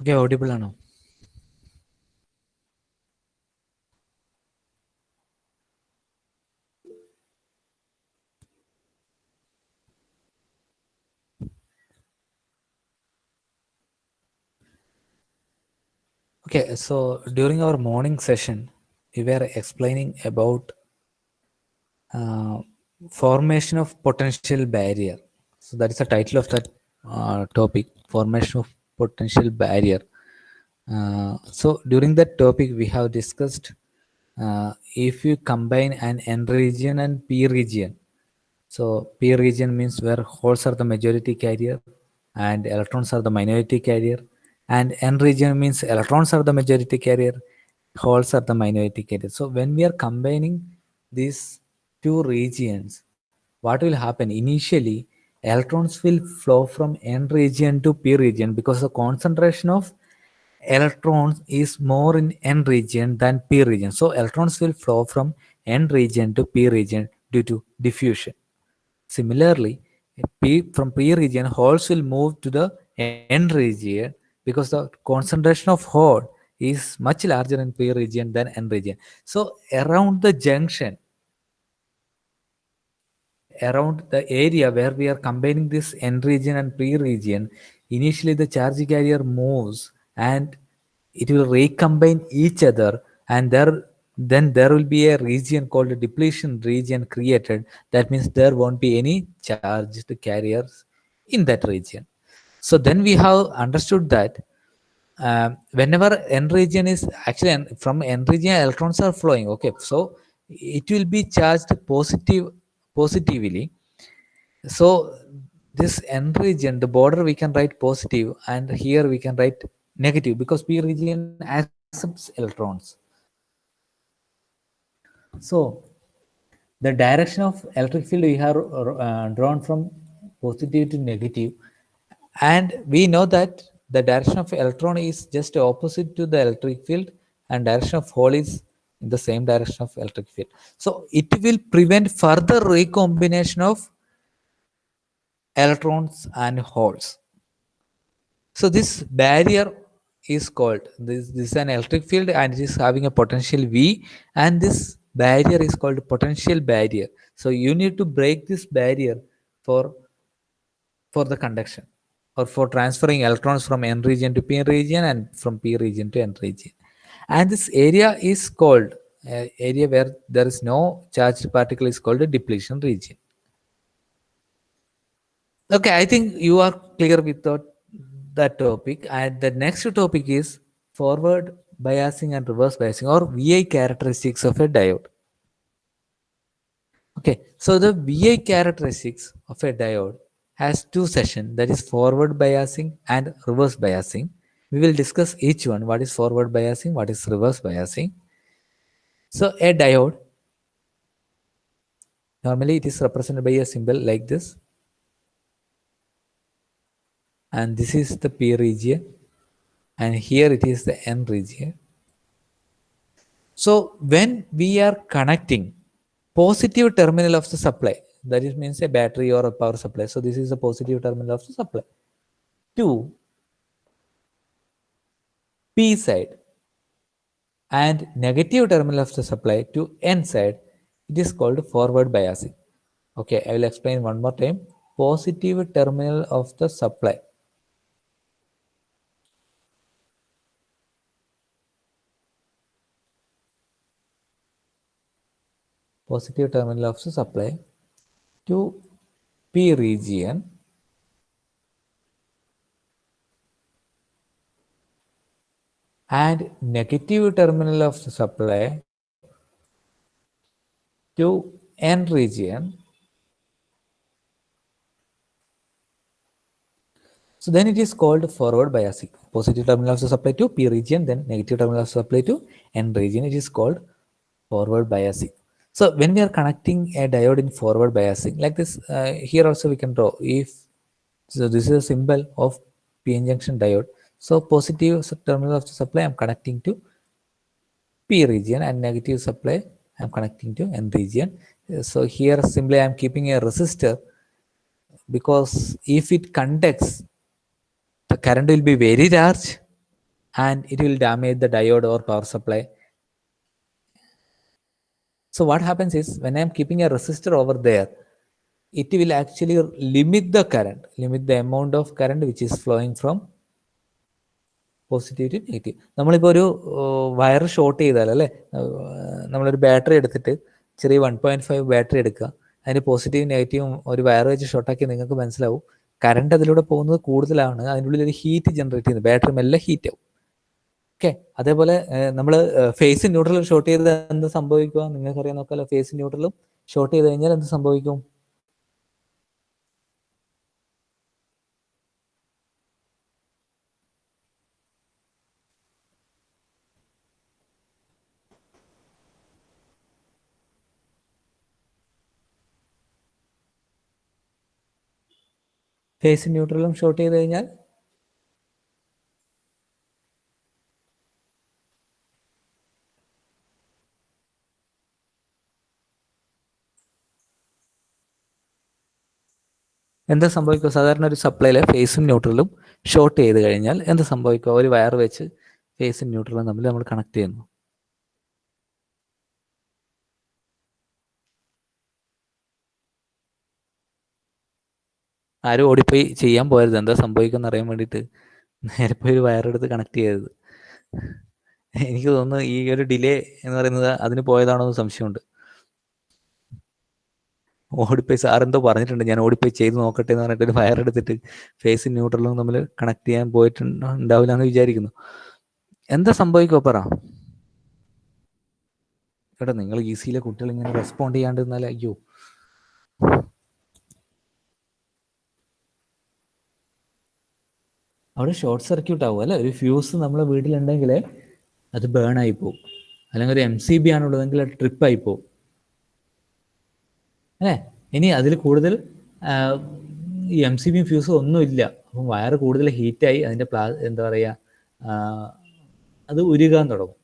Okay, audible ആണോ? Okay, so during our morning session, we were explaining about formation of potential barrier. So that is the title of that topic, formation of potential barrier. So during that topic, we have discussed if you combine an N region and P region. So P region means where holes are the majority carrier and electrons are the minority carrier. And N region means electrons are the majority carrier, holes are the minority carrier. So when we are combining these two regions, what will happen? Initially, electrons will flow from N region to P region because the concentration of electrons is more in N region than P region. So electrons will flow from N region to P region due to diffusion. Similarly, from P region, holes will move to the N region because the concentration of hole is much larger in P region than N region. So around the junction, around the area where we are combining this N region and P region, initially the charge carrier moves and it will recombine each other, and then there will be a region called a depletion region created. That means there won't be any charged carriers in that region. So then we have understood that whenever N region is actually from N region electrons are flowing. Okay, so it will be charged positively. So this N region, the border we can write positive, and here we can write negative because P region accepts electrons. So the direction of electric field we have drawn from positive to negative, and we know that the direction of electron is just opposite to the electric field, and direction of hole is in the same direction of electric field. So it will prevent further recombination of electrons and holes. So this barrier is called this is an electric field and it is having a potential V, and this barrier is called potential barrier. So you need to break this barrier for the conduction or for transferring electrons from N region to P region and from P region to N region. And this area is called area where there is no charged particle is called a depletion region. Okay, I think you are clear with that topic. And the next topic is forward biasing and reverse biasing, or VI characteristics of a diode. Okay, so the VI characteristics of a diode has two sessions, that is forward biasing and reverse biasing. We will discuss each one. What is forward biasing? What is reverse biasing? So a diode, normally it is represented by a symbol like this. And this is the P region. And here it is the N region. So when we are connecting positive terminal of the supply, that is means a battery or a power supply. So this is the positive terminal of the supply to P side and negative terminal of the supply to N side, it is called forward biasing. Okay, I will explain one more time. Positive terminal of the supply positive terminal of the supply to P region and negative terminal of the supply to N region. So then it is called forward biasing. Positive terminal of the supply to P region, then negative terminal of the supply to N region. It is called forward biasing. So when we are connecting a diode in forward biasing, like this, here also we can draw. So this is a symbol of PN junction diode. So positive terminal of the supply I am connecting to P region, and negative supply I am connecting to N region. So here simply I am keeping a resistor, because if it conducts, the current will be very large and it will damage the diode or power supply. So what happens is, when I am keeping a resistor over there, it will actually limit the amount of current which is flowing from positive to negative. നമ്മളിപ്പോൾ ഒരു wire short ചെയ്താൽ അല്ലേ, നമ്മളൊരു battery എടുത്തിട്ട് ചെറിയ 1.5 battery എടുക്കുക, അതിന് positive നെഗറ്റീവും ഒരു വയർ വെച്ച് ഷോർട്ടാക്കി നിങ്ങൾക്ക് മനസ്സിലാവും കറണ്ട് അതിലൂടെ പോകുന്നത് കൂടുതലാണ്, അതിനുള്ളിൽ ഒരു ഹീറ്റ് ജനറേറ്റ് ചെയ്യുന്നത്, ബാറ്ററി മെല്ലെ ഹീറ്റ് ആവും. ഓക്കെ, അതേപോലെ നമ്മൾ ഫേസ് ന്യൂട്രലും ഷോർട്ട് ചെയ്ത് എന്ത് സംഭവിക്കുക നിങ്ങൾക്കറിയാൻ നോക്കാമല്ലോ. ഫേസ് ന്യൂട്രലും ഷോർട്ട് ചെയ്ത് കഴിഞ്ഞാൽ എന്ത് സംഭവിക്കും? ഫേസ് ന്യൂട്രലും ഷോർട്ട് ചെയ്ത് കഴിഞ്ഞാൽ എന്താ സംഭവിക്കുക? സാധാരണ ഒരു സപ്ലൈയിലെ ഫേസും ന്യൂട്രലും ഷോർട്ട് ചെയ്ത് കഴിഞ്ഞാൽ എന്ത് സംഭവിക്കുക? ഒരു വയർ വെച്ച് ഫേസും ന്യൂട്രലും തമ്മിൽ നമ്മൾ കണക്ട് ചെയ്യുന്നു. ആരും ഓടിപ്പോയി ചെയ്യാൻ പോയരുത്, എന്താ സംഭവിക്കുന്ന അറിയാൻ വേണ്ടിയിട്ട് നേരെ പോയി ഒരു വയറെടുത്ത് കണക്ട് ചെയ്യരുത്. എനിക്ക് തോന്നുന്നു ഈ ഒരു ഡിലേ എന്ന് പറയുന്നത് അതിന് പോയതാണോ എന്ന് സംശയമുണ്ട്. ഓടിപ്പോയി സാറെന്തോ പറഞ്ഞിട്ടുണ്ട്, ഞാൻ ഓടിപ്പോയി ചെയ്ത് നോക്കട്ടെ എന്ന് പറഞ്ഞിട്ട് ഒരു വയർ എടുത്തിട്ട് ഫേസും ന്യൂട്രലും തമ്മിൽ കണക്ട് ചെയ്യാൻ പോയിട്ടുണ്ടാവില്ല എന്ന് വിചാരിക്കുന്നു. എന്താ സംഭവിക്കുക പറ കേട്ടോ. നിങ്ങൾ ഈസിയിലെ കുട്ടികൾ ഇങ്ങനെ റെസ്പോണ്ട് ചെയ്യാണ്ടിരുന്നാൽ അയ്യോ. അവിടെ ഷോർട്ട് സർക്യൂട്ട് ആവും അല്ലേ. ഒരു ഫ്യൂസ് നമ്മളെ വീട്ടിലുണ്ടെങ്കിൽ അത് ബേൺ ആയി പോകും, അല്ലെങ്കിൽ ഒരു MCB ആണുള്ളതെങ്കിൽ അത് ട്രിപ്പായി പോകും അല്ലേ. ഇനി അതിൽ കൂടുതൽ ഈ MCBയും ഫ്യൂസും ഒന്നുമില്ല, അപ്പം വയർ കൂടുതൽ ഹീറ്റായി അതിൻ്റെ എന്താ പറയുക, അത് ഉരുകാൻ തുടങ്ങും.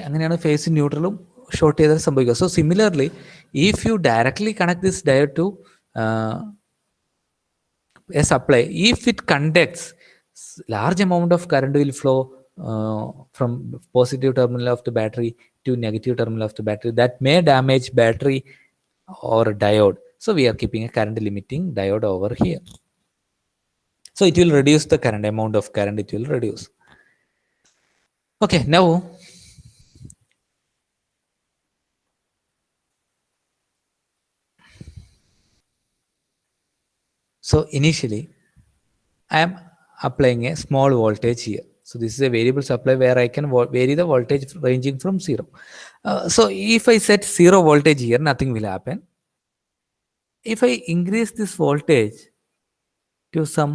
അങ്ങനെയാണ് ഫേസും ന്യൂട്രലും ഷോർട്ട് ചെയ്താൽ സംഭവിക്കുക. So similarly, if you directly connect this diode to a supply, if it conducts, large amount of current will flow from positive terminal of the battery to negative terminal of the battery, that may damage battery or diode. So we are keeping a current limiting diode over here. So it will reduce the current, amount of current it will reduce. Okay, now so initially I am applying a small voltage here. So this is a variable supply where I can vary the voltage ranging from 0. So if I set 0 voltage here, nothing will happen. If I increase this voltage to some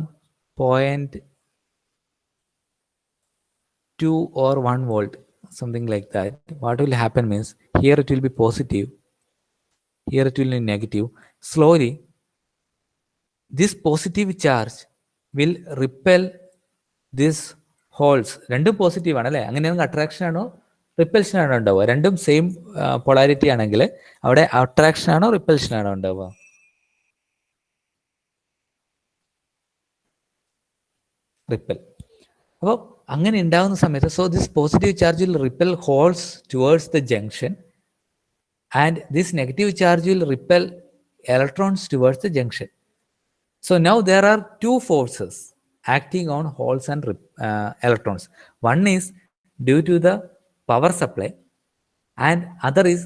0.2 or 1 volt, something like that, what will happen means, here it will be positive, here it will be negative. Slowly, this positive charge will repel this holes. രണ്ടും positive ആണല്ലേ, അങ്ങനെയാണെങ്കിൽ attraction ആണോ repulsion ആണോ ഉണ്ടാവുക? രണ്ടും same polarity ആണെങ്കിൽ അവിടെ attraction ആണോ റിപ്പൽഷൻ ആണോ ഉണ്ടാവുക? റിപ്പൽ. അപ്പോൾ അങ്ങനെ ഉണ്ടാകുന്ന സമയത്ത്, so this positive charge will repel holes towards the junction and this negative charge will repel electrons towards the junction. So now there are two forces acting on holes and electrons. One is due to the power supply and other is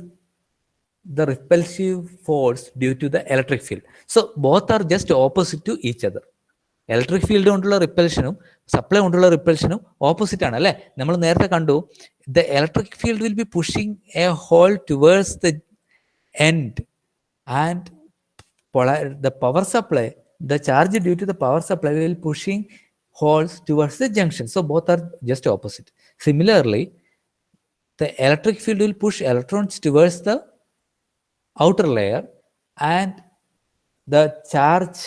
the repulsive force due to the electric field. So both are just opposite to each other. Electric field കൊണ്ടുള്ള റിപ്പൽഷനും supply കൊണ്ടുള്ള റിപ്പൽഷനും opposite ആണ് അല്ലേ. നമ്മൾ നേരത്തെ കണ്ടു, the electric field will be pushing a hole towards the end and the power supply, the charge due to the power supply will pushing holes towards the junction. So both are just opposite. Similarly, the electric field will push electrons towards the outer layer and the charge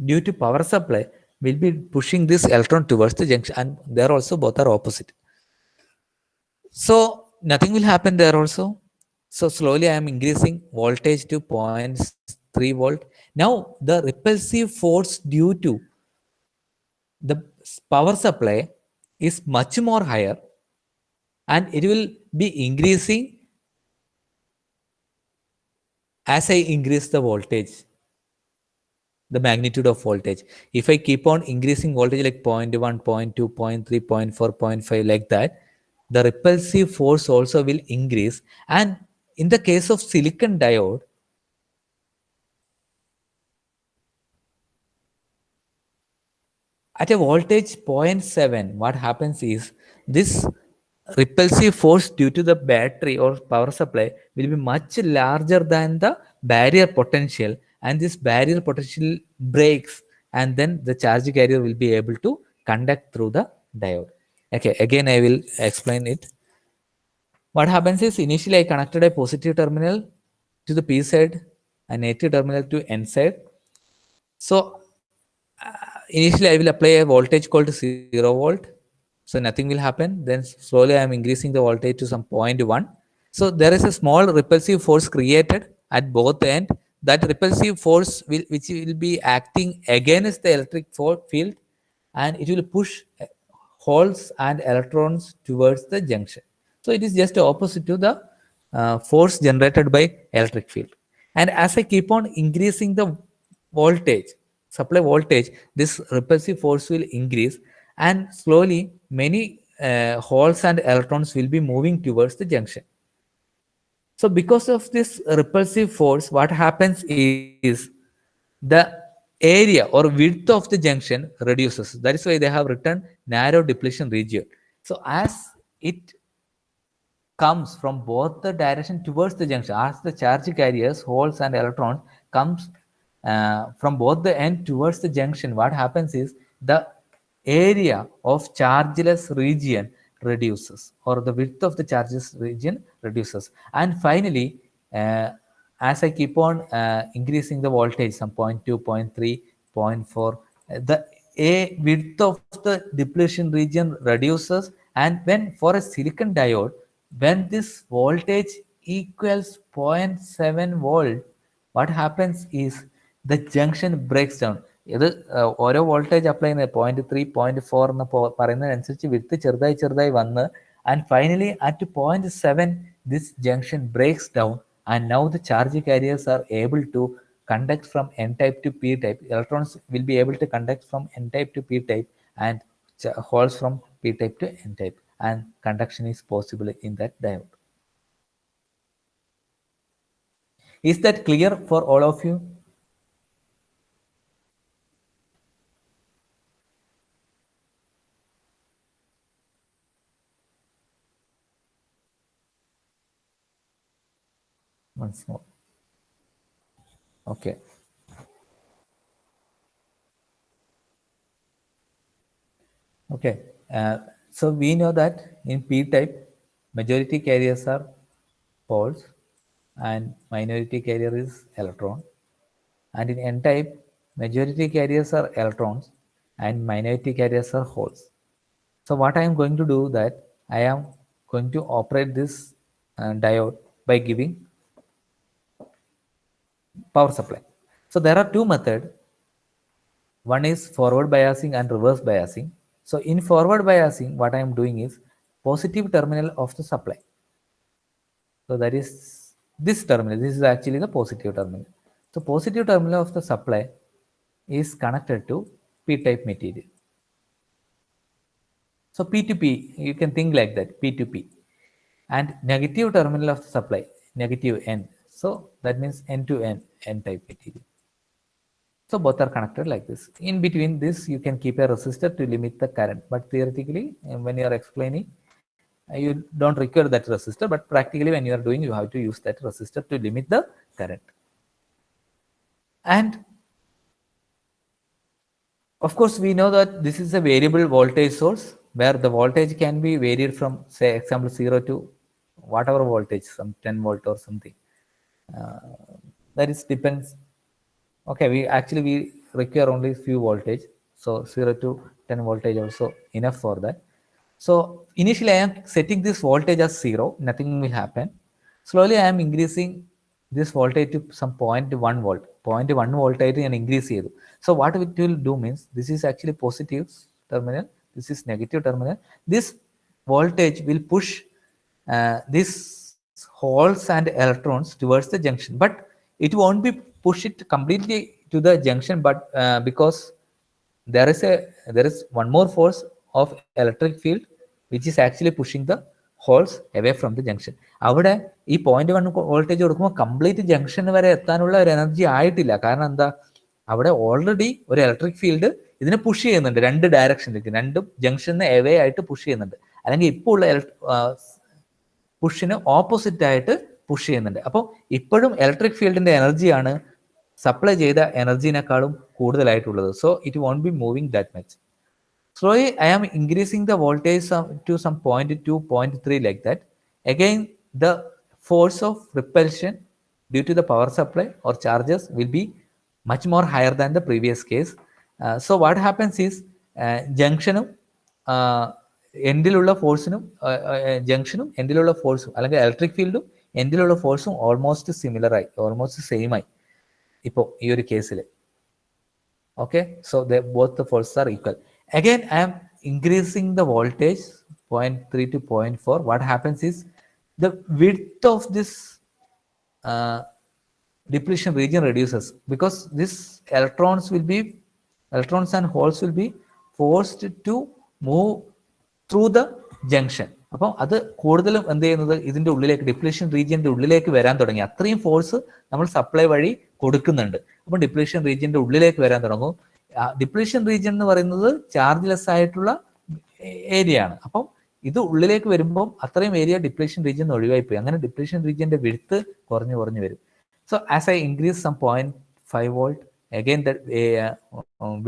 due to power supply will be pushing this electron towards the junction, and there also both are opposite. So nothing will happen there also. So slowly I am increasing voltage to 0.3 volt. Now the repulsive force due to the power supply is much more higher, and it will be increasing as I increase the voltage, the magnitude of voltage. If I keep on increasing voltage like 0.1, 0.2, 0.3, 0.4, 0.5 like that, the repulsive force also will increase. And in the case of silicon diode, at a voltage 0.7, what happens is this repulsive force due to the battery or power supply will be much larger than the barrier potential, and this barrier potential breaks, and then the charge carrier will be able to conduct through the diode. Okay, again I will explain it. What happens is initially I connected a positive terminal to the P side and negative terminal to N side. So initially I will apply a voltage called 0 volt. So nothing will happen. Then slowly I am increasing the voltage to some 0.1. So there is a small repulsive force created at both ends. That repulsive force which will be acting against the electric field, and it will push holes and electrons towards the junction. So it is just opposite to the force generated by electric field. And as I keep on increasing the voltage, supply voltage, this repulsive force will increase, and slowly many holes and electrons will be moving towards the junction. So because of this repulsive force, what happens is the area or width of the junction reduces. That is why they have written narrow depletion region. So as it comes from both the direction towards the junction, as the charge carriers, holes and electrons comes from both the end towards the junction, what happens is the area of chargeless region reduces, or the width of the charges region reduces. And finally, as I keep on increasing the voltage, some 0.2, 0.3, 0.4, the width of the depletion region reduces. And when for a silicon diode, when this voltage equals 0.7 volt, what happens is the junction breaks down. ഇത് ഓരോ voltage apply ചെയ്യുന്നത് 0.3, 0.4 എന്ന് പറയുന്നതനുസരിച്ച് വിട്ട് ചെറുതായി ചെറുതായി വന്ന്, and finally at 0.7 this junction breaks down, and now the charge carriers are able to conduct from n type to p type. Electrons will be able to conduct from n type to p type, and holes from p type to n type, and conduction is possible in that diode. Is that clear for all of you? Once more. Okay. Okay. So we know that in p-type, majority carriers are holes and minority carrier is electron. And in n-type, majority carriers are electrons and minority carriers are holes. So what I am going to do that I am going to operate this diode by giving power supply. So there are two methods. One is forward biasing and reverse biasing. So in forward biasing, what I am doing is positive terminal of the supply. So that is this terminal. This is actually the positive terminal. So positive terminal of the supply is connected to p-type material. So P to P, you can think like that, P to P. And negative terminal of the supply, negative N. So that means N to N, N-type material. So both are connected like this. In between this, you can keep a resistor to limit the current. But theoretically, when you are explaining, you don't require that resistor. But practically, when you are doing, you have to use that resistor to limit the current. And of course, we know that this is a variable voltage source where the voltage can be varied from, say, example 0 to whatever voltage, some 10 volt or something. That is depends. Okay, we require only few voltage. So 0 to 10 voltage also enough for that. So initially I am setting this voltage as 0, nothing will happen. Slowly I am increasing this voltage to some 0.1 volt. 0.1 voltage and increase here. So what it will do means this is actually positive terminal, this is negative terminal. This voltage will push these holes and electrons towards the junction, but it won't be push it completely to the junction, but because there is one more force of electric field which is actually pushing the holes away from the junction. അവിടെ ഈ 0.1 voltage കൊടുക്കുമ്പോൾ complete junction വരെ എത്താനുള്ള ഒരു energy ആയിട്ടില്ല. കാരണം എന്താ, അവിടെ ഓൾറെഡി ഒരു ഇലക്ട്രിക് ഫീൽഡ് ഇതിനെ പുഷ് ചെയ്യുന്നുണ്ട് രണ്ട് ഡയറക്ഷനിലേക്ക്, രണ്ടും ജംഗ്ഷന് എവേ ആയിട്ട് പുഷ് ചെയ്യുന്നുണ്ട്. അല്ലെങ്കിൽ ഇപ്പോൾ ഉള്ള പുഷിന് ഓപ്പോസിറ്റ് ആയിട്ട് പുഷ് ചെയ്യുന്നുണ്ട്. അപ്പോൾ ഇപ്പോഴും ഇലക്ട്രിക് ഫീൽഡിന്റെ എനർജിയാണ് സപ്ലൈ ചെയ്ത എനർജിനേക്കാളും കൂടുതലായിട്ടുള്ളത്. So it won't be moving that much. Slowly, I am increasing the voltage to some 0.2, 0.3 like that. Again, the force of repulsion due to the power supply or charges will be much more higher than the previous case. So what happens is, ജംഗ്ഷനും എൻഡിലുള്ള ഫോഴ്സിനും ജംഗ്ഷനും എൻഡിലുള്ള ഫോഴ്സും അല്ലെങ്കിൽ electric ഫീൽഡും എൻഡിലുള്ള ഫോഴ്സും almost similar ആയി, almost same ആയി ഇപ്പോൾ ഈ ഒരു കേസിൽ. Okay, so both the forces are equal. Again, I am increasing the voltage 0.3 to 0.4. What happens is the width of this depletion region reduces because this electrons and holes will be forced to move through the junction. അപ്പം അത് കൂടുതലും എന്ത് ചെയ്യുന്നത്, ഇതിന്റെ ഉള്ളിലേക്ക് depletion റീജിയന്റെ ഉള്ളിലേക്ക് വരാൻ തുടങ്ങി. അത്രയും ഫോഴ്സ് നമ്മൾ സപ്ലൈ വഴി കൊടുക്കുന്നുണ്ട്. അപ്പം ഡിപ്ലീഷൻ റീജിയന്റെ ഉള്ളിലേക്ക് വരാൻ തുടങ്ങും. ഡിപ്ലീഷൻ റീജിയൻ എന്ന് പറയുന്നത് ചാർജ്ലെസ് ആയിട്ടുള്ള ഏരിയ ആണ്. അപ്പം ഇത് ഉള്ളിലേക്ക് വരുമ്പോൾ അത്രയും ഏരിയ ഡിപ്ലീഷൻ റീജിയൻ ഒഴിവായി പോയി. അങ്ങനെ ഡിപ്ലീഷൻ റീജിയന്റെ വിഡ്ത്ത് കുറഞ്ഞു വരും. So as I increase some 0.5 volt, again the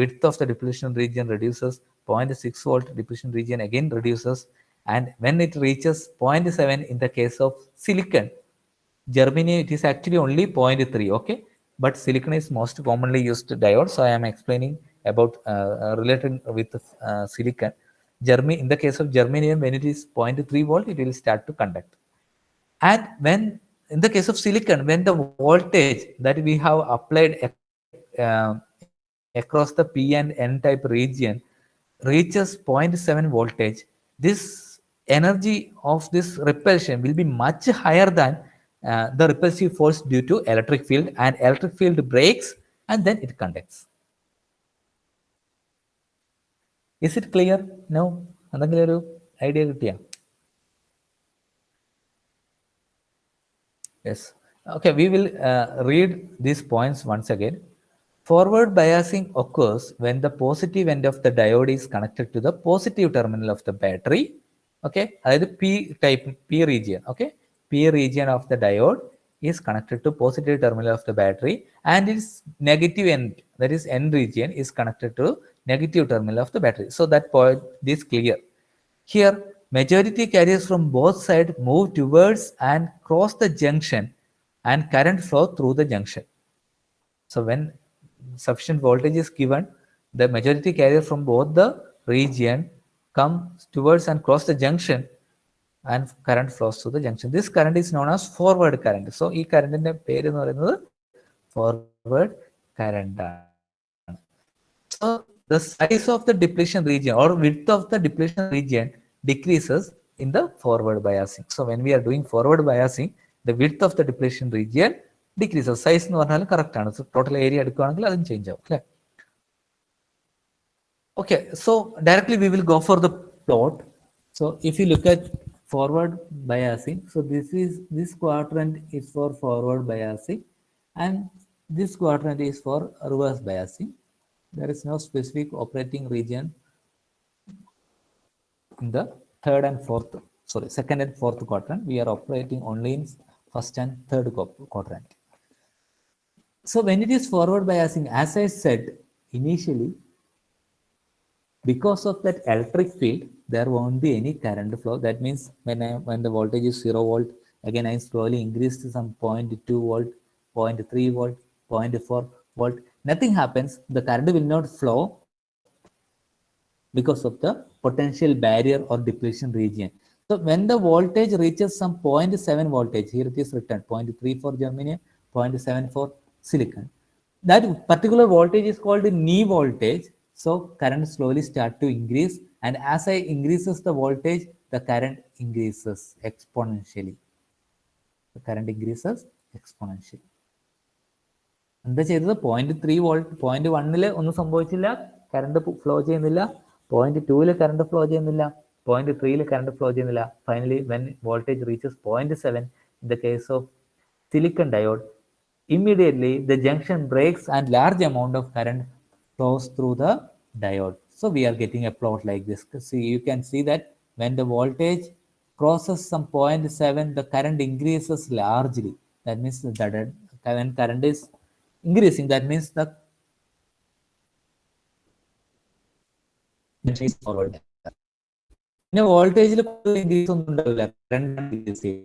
width of the depletion region reduces. 0.6 volt depletion region again reduces, and when it reaches 0.7 in the case of silicon, germanium, it is actually only 0.3. Okay, but silicon is most commonly used diode, so I am explaining about related with silicon. In the case of germanium, when it is 0.3 volt, it will start to conduct. And when in the case of silicon, when the voltage that we have applied across the p and n type region reaches 0.7 voltage, this energy of this repulsion will be much higher than the repulsive force due to electric field, and electric field breaks and then it conducts. Is it clear now? എന്തെങ്കിലും ഒരു idea കിട്ടിയാ? Yes. Okay, we will read these points once again. Forward biasing occurs when the positive end of the diode is connected to the positive terminal of the battery. Okay, അതായത് P region. Okay, P region of the diode is connected to positive terminal of the battery, and its negative end, that is N region, is connected to negative terminal of the battery. So that point is clear. Here, majority carriers from both sides move towards and cross the junction, and current flow through the junction. So when sufficient voltage is given, the majority carrier from both the region comes towards and cross the junction, and current flows through the junction. This current is known as forward current. So ഈ കറണ്ടിന്റെ പേര് എന്ന് പറയുന്നത് forward current ആണ്. So the size of the depletion region or width of the depletion region decreases in the forward biasing. So when we are doing forward biasing, the width of the depletion region decreases. Size എന്ന് പറഞ്ഞാൽ correct ആണ്. So total area എടുക്കുകയാണെങ്കിൽ അതും change ആവും അല്ലേ? Okay, so directly we will go for the plot. So if you look at forward biasing, so this quadrant is for forward biasing, and this quadrant is for reverse biasing. There is no specific operating region in the second and fourth quadrant. We are operating only in first and third quadrant. So when it is forward biasing, as I said initially, because of that electric field, there won't be any current flow. That means when the voltage is 0 volt, again I slowly increase to some 0.2 volt, 0.3 volt, 0.4 volt. Nothing happens. The current will not flow because of the potential barrier or depletion region. So when the voltage reaches some 0.7 voltage, here it is written 0.3 for germanium, 0.7 for silicon. That particular voltage is called knee voltage. So current slowly start to increase, and as I increases the voltage, the current increases exponentially. The current increases exponentially. എന്താ ചെയ്തത്? 0.3 volt, 0.1 ഒന്നും സംഭവിച്ചില്ല, current flow ചെയ്യുന്നില്ല. 0.2 current flow ചെയ്യുന്നില്ല. 0.3 current flow ചെയ്യുന്നില്ല. Finally when voltage reaches 0.7 in the case of silicon diode, immediately the junction breaks and large amount of current flows through the diode. So we are getting a plot like this. See, you can see that when the voltage crosses some 0.7, the current increases largely. That means that when current is increasing, that means the is forward. പിന്നെ വോൾട്ടേജിൽ increase ഒന്നും ഉണ്ടാവില്ല, current increase ചെയ്യും.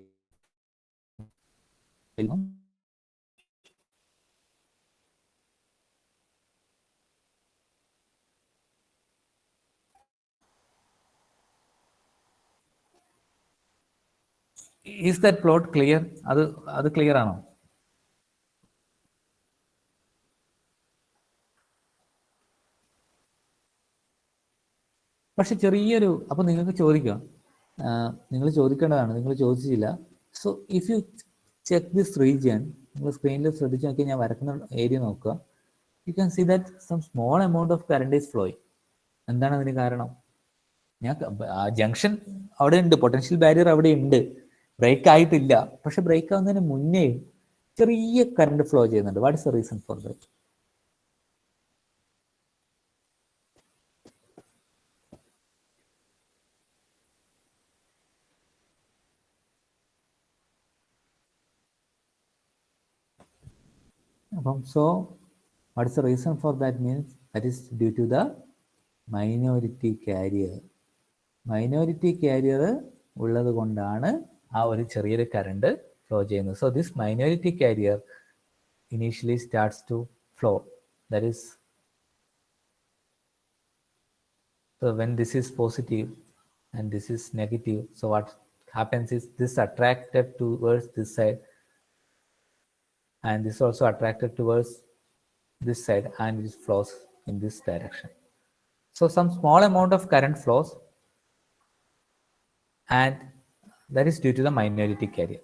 Is that plot clear? അത് clear ആണോ? പക്ഷെ ചെറിയൊരു, അപ്പൊ നിങ്ങൾക്ക് ചോദിക്കാം, നിങ്ങൾ ചോദിക്കേണ്ടതാണ്, നിങ്ങൾ ചോദിച്ചില്ല. So if you check this region, നിങ്ങൾ സ്ക്രീനിൽ ശ്രദ്ധിച്ച് നോക്കി, ഞാൻ വരക്കുന്ന ഏരിയ നോക്കുക, you can see that some small amount of current is flowing. എന്താണ് അതിന് കാരണം? ഞാൻ ജംഗ്ഷൻ അവിടെ ഉണ്ട്, പൊട്ടൻഷ്യൽ ബാരിയർ അവിടെ ഉണ്ട്, ബ്രേക്ക് ആയിട്ടില്ല. പക്ഷെ ബ്രേക്ക് ആവുന്നതിന് മുന്നേ ചെറിയ കറണ്ട് ഫ്ലോ ചെയ്യുന്നുണ്ട്. What is the reason for that? So what is the reason for that? Means that is due to the minority carrier. Minority carrier ഉള്ളത് കൊണ്ടാണ് ആ ഒരു ചെറിയൊരു കറണ്ട് ഫ്ലോ ചെയ്യുന്നത്. So this minority carrier initially starts to flow. That is, so when this is positive and this is negative, so what happens is this attracted towards this side, and this also attracted towards this side, and it flows in this direction. So some small amount of current flows, and that is due to the minority carrier.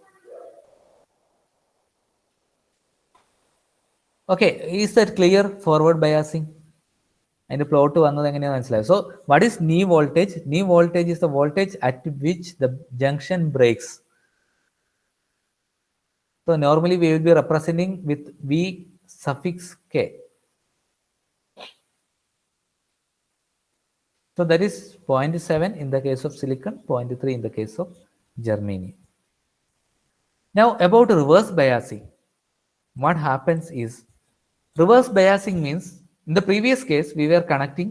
Okay, is that clear? Forward biasing അതിന്റെ plot വന്നത് എങ്ങനെയാണെന്ന് മനസ്സിലായി. So what is knee voltage? Knee voltage is the voltage at which the junction breaks. So normally we will be representing with V suffix K. So that is 0.7 in the case of silicon, 0.3 in the case of germanium. Now about reverse biasing, what happens is, reverse biasing means, in the previous case we were connecting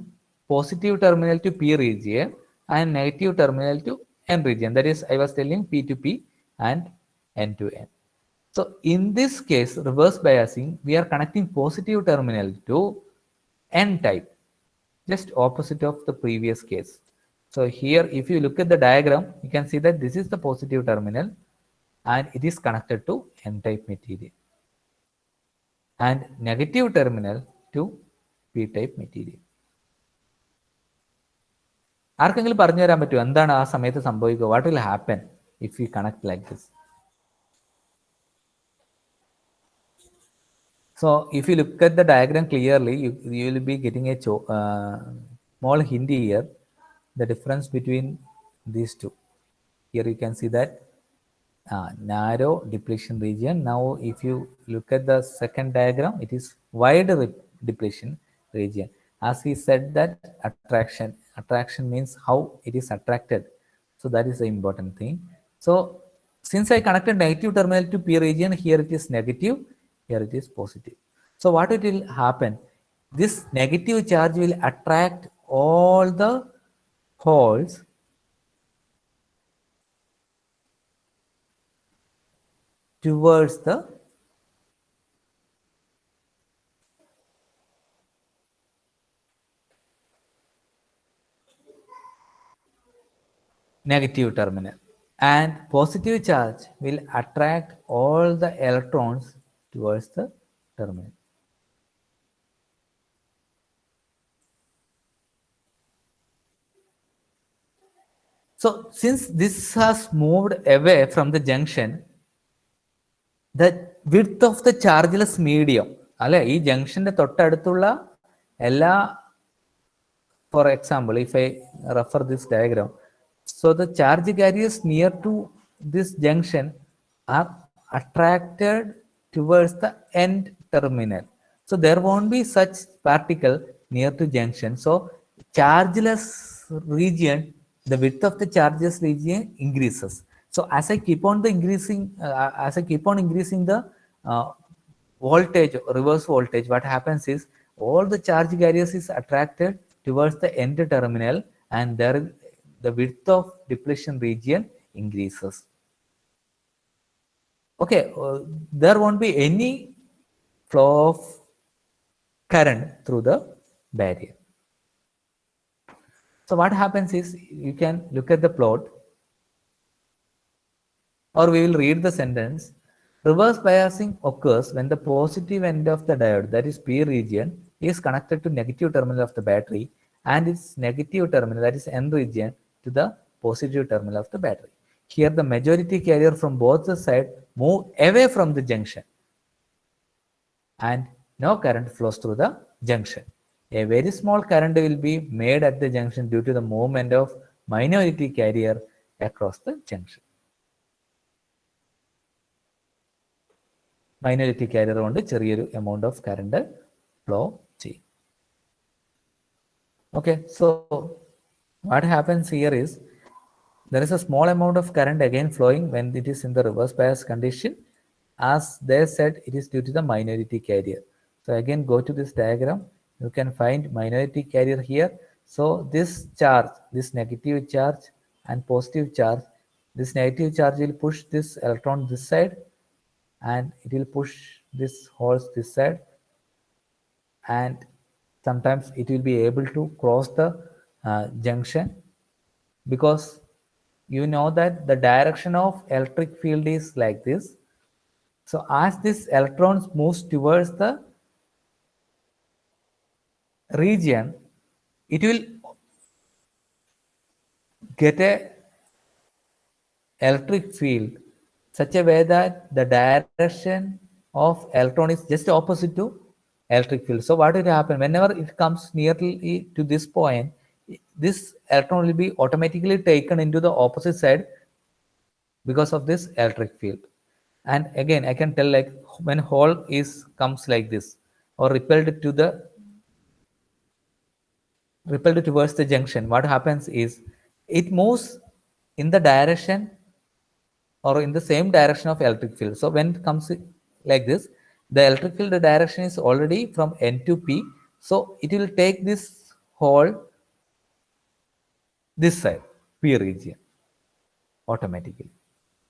positive terminal to P region and negative terminal to N region. That is, I was telling P to P and N to N. So in this case, reverse biasing, we are connecting positive terminal to N type, just opposite of the previous case. So here, if you look at the diagram, you can see that this is the positive terminal and it is connected to N type material, and negative terminal to P type material. ആർക്കെങ്കിലും പറഞ്ഞു തരാൻ പറ്റുമോ എന്താണ് ആ സമയത്ത് സംഭവിക്കുക? What will happen if you connect like this? So if you look at the diagram clearly, you will be getting a small hint here, the difference between these two. Here you can see that narrow depletion region. Now if you look at the second diagram, it is wide depletion region. As we said that attraction means how it is attracted. So that is the important thing. So since I connected negative terminal to P region, here it is negative, here it is positive. So what it will happen, this negative charge will attract all the holes towards the negative terminal, and positive charge will attract all the electrons towards the terminal. So since this has moved away from the junction, the width of the chargeless medium, അല്ലെ, ഈ ജംഗ്ഷന്റെ തൊട്ടടുത്തുള്ള എല്ലാ, for example, if I refer this diagram, so the charge carriers near to this junction are attracted towards the end terminal. So there won't be such particle near to junction. So chargeless region, the width of the chargeless region increases. So as I keep on increasing the voltage, reverse voltage, what happens is all the charge carriers is attracted towards the end terminal, and there the width of depletion region increases. Okay, there won't be any flow of current through the barrier. So what happens is, you can look at the plot, or we will read the sentence. Reverse biasing occurs when the positive end of the diode, that is P region, is connected to negative terminal of the battery, and its negative terminal, that is N region, to the positive terminal of the battery. Here the majority carrier from both the sides move away from the junction, and no current flows through the junction. A very small current will be made at the junction due to the movement of minority carrier across the junction. Minority carrier കൊണ്ട് ചെറിയൊരു amount of current flow ചെയ്യും. Okay, so what happens here is, there is a small amount of current again flowing when it is in the reverse bias condition. As they said, it is due to the minority carrier. So again, go to this diagram, you can find minority carrier here. So this charge, this negative charge and positive charge, this negative charge will push this electron this side, and it will push this holes this side, and sometimes it will be able to cross the junction, because you know that the direction of electric field is like this. So as this electrons moves towards the region, it will get a electric field such a way that the direction of electron is just opposite to electric field. So what will happen, whenever it comes nearly to this point, this electron will be automatically taken into the opposite side because of this electric field. And again, I can tell, like, when hole comes like this, or repelled towards the junction, what happens is, it moves in the direction or in the same direction of electric field. So when it comes like this, the electric field direction is already from N to P. So it will take this hole this side, P region, automatically.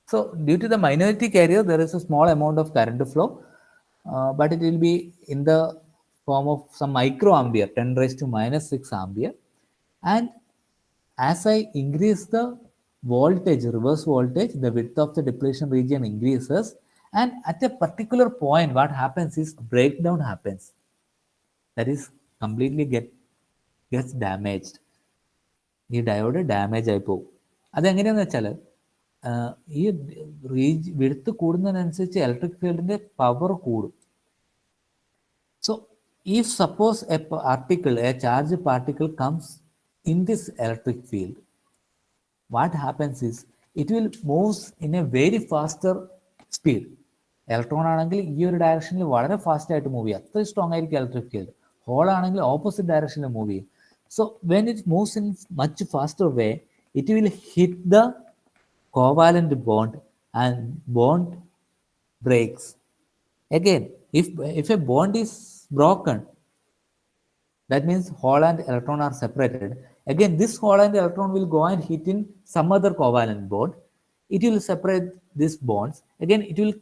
So due to the minority carrier, there is a small amount of current flow, but it will be in the form of some microampere, 10 raised to minus 6 ampere. And as I increase the voltage, reverse voltage, the width of the depletion region increases, and at a particular point, what happens is, breakdown happens. That is, completely gets damaged. ഈ diode damage ആയി പോകും. അതെങ്ങനെയാന്ന് വെച്ചാൽ, ഈ width കൂടുന്നതിനനുസരിച്ച് electric ഫീൽഡിന്റെ power കൂടും. So if suppose a charge particle comes in this electric field, what happens is, it will move in a very faster speed. Electron ആണെങ്കിൽ ഈ ഒരു ഡയറക്ഷനിൽ വളരെ ഫാസ്റ്റ് ആയിട്ട് മൂവ് ചെയ്യും, അത്ര സ്ട്രോങ് ആയിരിക്കും ഇലക്ട്രിക് ഫീൽഡ്. ഹോൾ ആണെങ്കിൽ ഓപ്പോസിറ്റ് ഡയറക്ഷനിൽ മൂവ് ചെയ്യും. So when it moves in much faster way, it will hit the covalent bond, and bond breaks. Again, if a bond is broken, that means hole and electron are separated. Again, this hole and electron will go and hit in some other covalent bond. It will separate these bonds. Again, it will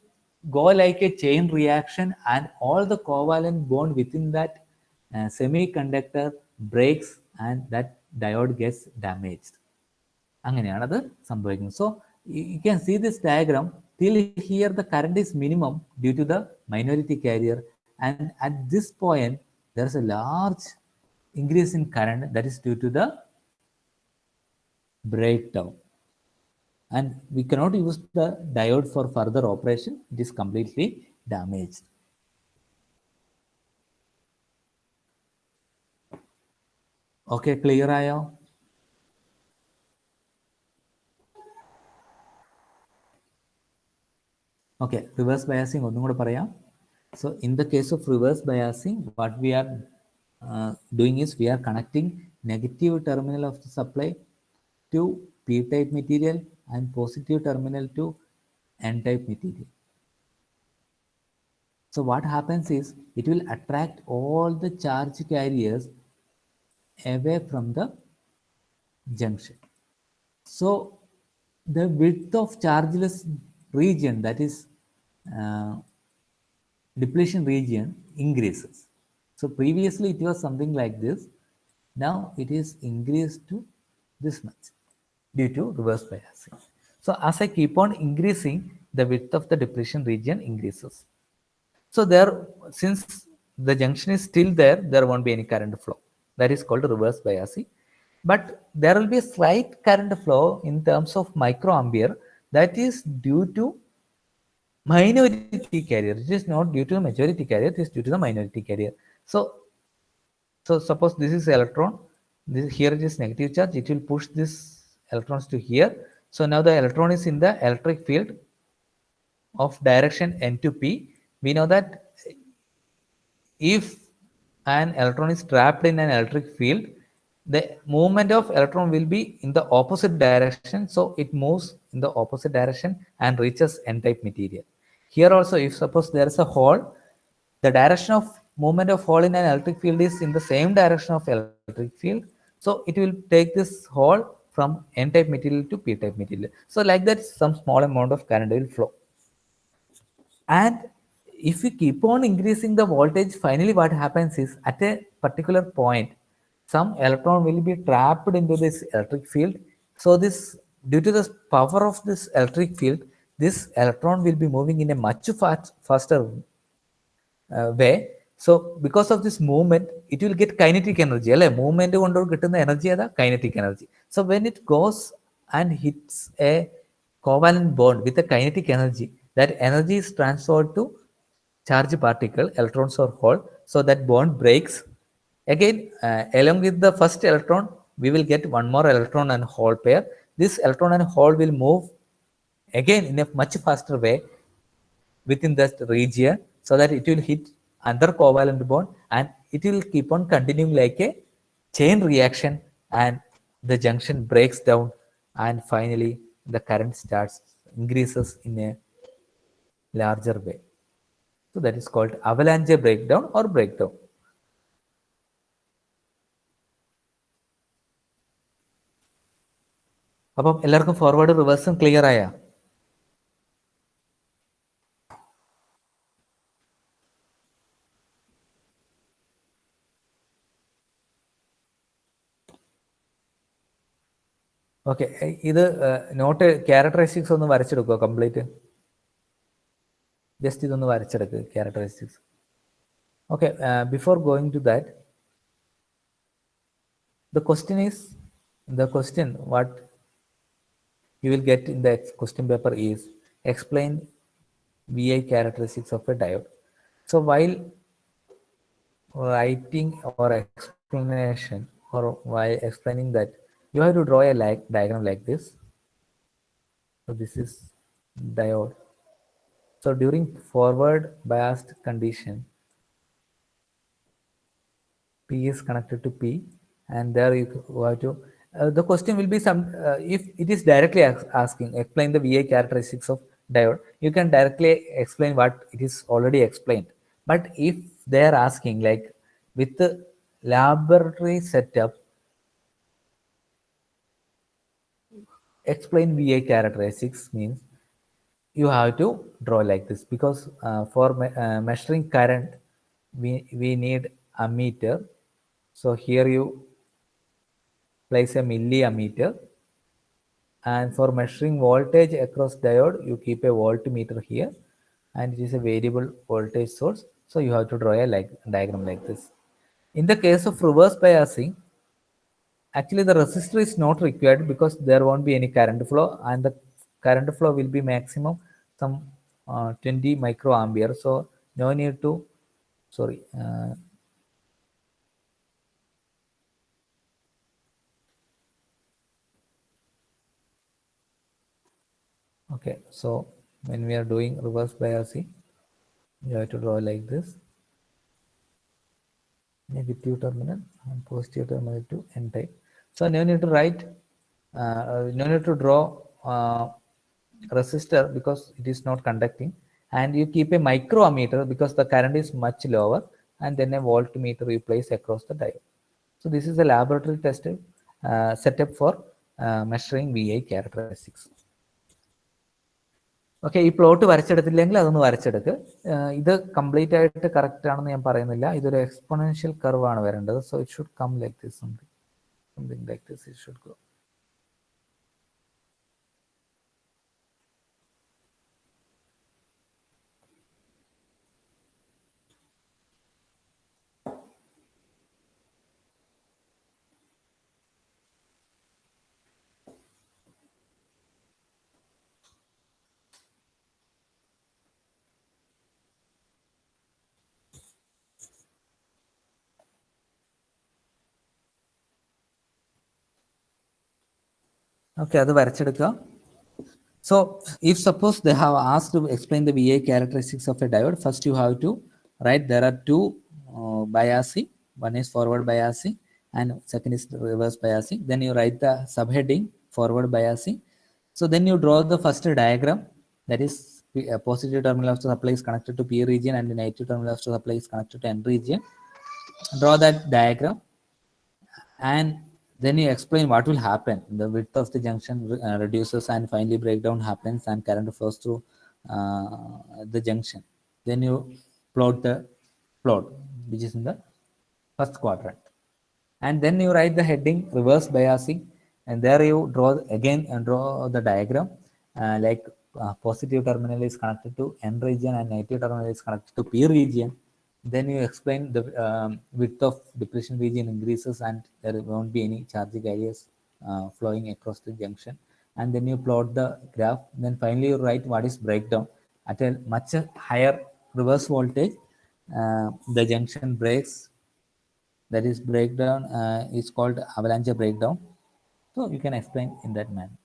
go like a chain reaction, and all the covalent bond within that semiconductor breaks, and that diode gets damaged. അങ്ങനെയാണ് അത് സംഭവിക്കുന്നത്. So you can see this diagram. Till here the current is minimum due to the minority carrier, and at this point there is a large increase in current, that is due to the breakdown. and we cannot use the diode for further operation. It is completely damaged. Okay, clear ആയോ? Okay, reverse biasing ഒന്നും കൂടെ പറയാം. So in the case of reverse biasing, what we are doing is we are connecting negative terminal of the supply to p-type material and positive terminal to n-type material. So what happens is it will attract all the charge carriers away from the junction. So the width of chargeless region, that is uh, depletion region, increases. So previously it was something like this. Now it is increased to this much due to reverse biasing. So as I keep on increasing, the width of the depletion region increases. So there, since the junction is still there, there won't be any current flow. That is called reverse biasing. But there will be a slight current flow in terms of microampere. That is due to minority carrier. It is not due to the majority carrier. It is due to the minority carrier. So suppose this is electron. This here it is negative charge. It will push this electrons to here. So now the electron is in the electric field of direction n to p. We know that if an electron is trapped in an electric field, the movement of electron will be in the opposite direction. So it moves in the opposite direction and reaches n-type material. Here also, if suppose there is a hole, the direction of movement of hole in an electric field is in the same direction of electric field. So it will take this hole from n-type material to p-type material. So like that, some small amount of current will flow. And if we keep on increasing the voltage, finally what happens is at a particular point, some electron will be trapped into this electric field. So this, due to the power of this electric field, this electron will be moving in a much faster way. So because of this movement, it will get kinetic energy. Movement the energy kinetic energy. So when it goes and hits a covalent bond with a kinetic energy, that energy is transferred to charge particle, electrons or hole. So that bond breaks. Again, along with the first electron, we will get one more electron and hole pair. This electron and hole will move again in a much faster way within that region, so that it will hit another covalent bond and it will keep on continuing like a chain reaction, and the junction breaks down, and finally the current starts increases in a larger way. So that is called avalanche breakdown or breakdown. അപ്പം എല്ലാവർക്കും forward റിവേഴ്സും clear ആയ? Okay, ഇത് note characteristics ഒന്ന് വരച്ചെടുക്കുക complete. Just ഇതൊന്ന് വരച്ചെടുക്കുക characteristics. Okay, before going to that, the question what you will get in the question paper is explain VI characteristics of a diode. So while writing or explanation or while explaining that, you have to draw a diagram like this. So this is diode. So during forward biased condition, P is connected to P, and there you have to the question will be some if it is directly asking explain the VI characteristics of diode, you can directly explain what it is already explained. But if they are asking like with the laboratory setup, explain VI characteristics means you have to draw like this, because for measuring current we need ammeter. So here you place a milliammeter, and for measuring voltage across diode you keep a voltmeter here, and it is a variable voltage source. So you have to draw a diagram like this. In the case of reverse biasing, actually the resistor is not required because there won't be any current flow, and the current flow will be maximum some 20 microampere. So no need to, sorry, okay. So when we are doing reverse biasing, you have to draw like this: negative terminal and positive terminal to N type. So no need to write, no need to draw resistor because it is not conducting, and you keep a microammeter because the current is much lower, and then a voltmeter you place across the diode. So this is a laboratory test setup for measuring VI characteristics. Okay, ഈ plot വരച്ചെടുത്തില്ലെങ്കിൽ അതൊന്ന് വരച്ചെടുക്ക്. ഇത് complete ആയിട്ട് correct ആണെന്ന് ഞാൻ പറയുന്നില്ല. ഇതൊരു exponential curve ആണ് വരേണ്ടത്. So it should come like this, something like this it should go. Okay, അത് വരച്ചെടുക്കുക. So if suppose they have asked to explain the VI characteristics of a diode, first you have to write there are two biasing. One is forward biasing and second is reverse biasing. Then you write the subheading forward biasing. So then you draw the first diagram, that is positive terminal of the supply is connected to P region and the negative terminal of the supply is connected to N region. Draw that diagram and then you explain what will happen. The width of the junction reduces and finally breakdown happens and current flows through the junction. Then you plot the plot which is in the first quadrant, and then you write the heading reverse biasing, and there you draw again and draw the diagram like positive terminal is connected to N region and negative terminal is connected to P region. Then you explain the width of depletion region increases and there won't be any charge carriers flowing across the junction, and then you plot the graph. Then finally you write what is breakdown. At a much higher reverse voltage, the junction breaks, that is breakdown is called avalanche breakdown. So you can explain in that manner.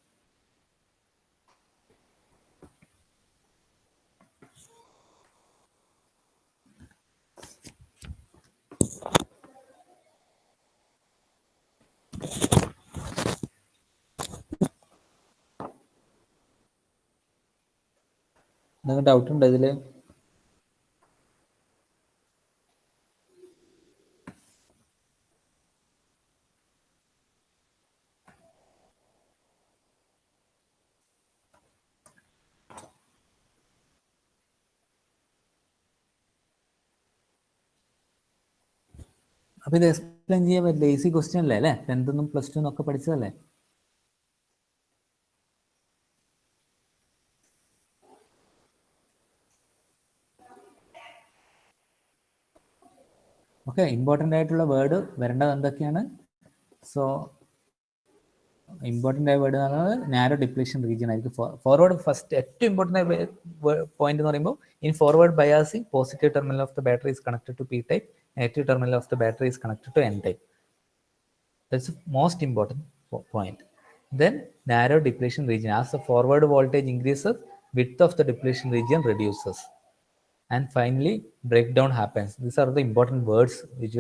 നിങ്ങൾക്ക് doubt ഉണ്ടോ ഇതിൽ? അപ്പൊ ഇത് explain ചെയ്യാൻ പറ്റില്ല, easy question അല്ലേ അല്ലേ? 10th +2 ഒക്കെ പഠിച്ചതല്ലേ? ഓക്കെ, ഇമ്പോർട്ടൻ്റ് ആയിട്ടുള്ള വേർഡ് വരേണ്ടത് എന്തൊക്കെയാണ്? സോ ഇമ്പോർട്ടൻ്റ് ആയ വേർഡ് എന്ന് പറയുന്നത് നാരോ ഡിപ്ലീഷൻ റീജിയൻ ആയിരിക്കും. ഫോർവേഡ് ഫസ്റ്റ് ഏറ്റവും ഇമ്പോർട്ടൻ്റ് ആയ പോയിന്റ് എന്ന് പറയുമ്പോൾ in forward biasing positive terminal of the battery is connected to P type, negative terminal of the battery is connected to N type. That's the most important point. Then narrow depletion region, as the forward voltage increases, width of the depletion region reduces, and finally breakdown happens. These are the important words which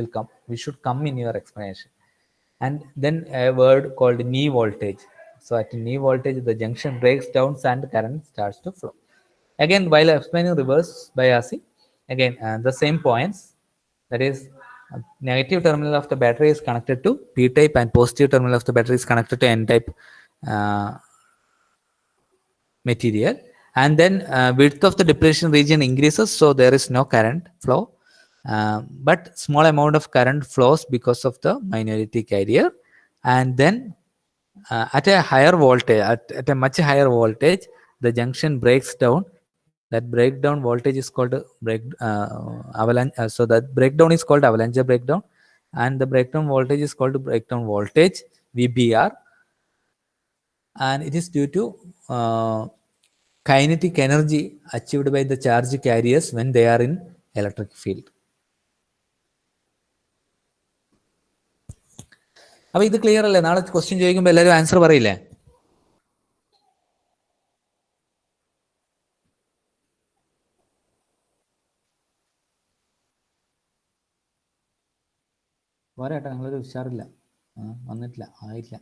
should come in your explanation. And then a word called knee voltage. So at knee voltage the junction breaks down and current starts to flow. Again, while explaining reverse biasing, again the same points, that is negative terminal of the battery is connected to P type and positive terminal of the battery is connected to N type material, and then width of the depletion region increases, so there is no current flow, but small amount of current flows because of the minority carrier. And then at a higher voltage, at a much higher voltage, the junction breaks down. That breakdown voltage is called avalanche. So that breakdown is called avalanche breakdown, and the breakdown voltage is called breakdown voltage, VBR. and it is due to kinetic energy achieved by the charge carriers when they are in electric field. അപ്പോൾ ഇത് clear അല്ലേ? നാളെ question ചോദിക്കുമ്പോൾ എല്ലാവരും answer പറയില്ലേ? പോരാട്ടെ, നിങ്ങളൊരു ഉഷാറില്ല, വന്നിട്ടില്ല, ആയില്ല.